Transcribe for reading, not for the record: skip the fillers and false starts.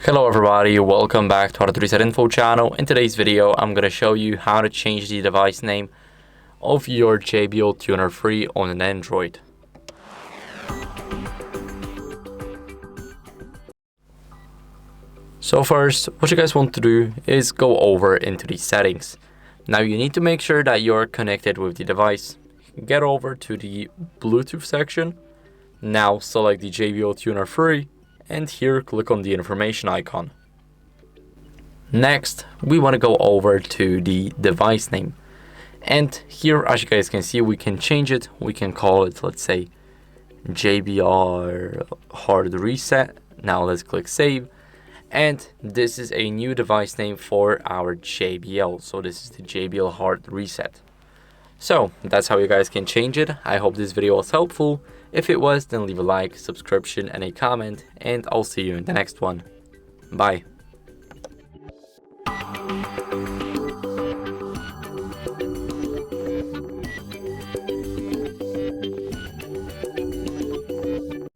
Hello everybody, welcome back to HardReset.Info channel. In today's video, I'm going to show you how to change the device name of your JBL TUNER 3 on an Android. So first, what you guys want to do is go over into the settings. Now you need to make sure that you're connected with the device. Get over to the Bluetooth section. Now select the JBL TUNER 3. And here click on the information icon. Next, we want to go over to the device name. And here, as you guys can see, we can change it. We can call it, let's say, JBL Hard Reset. Now let's click save. And this is a new device name for our JBL. So this is the JBL Hard Reset. So that's how you guys can change it. I hope this video was helpful. If it was, then leave a like, subscription, and a comment, and I'll see you in the next one. Bye.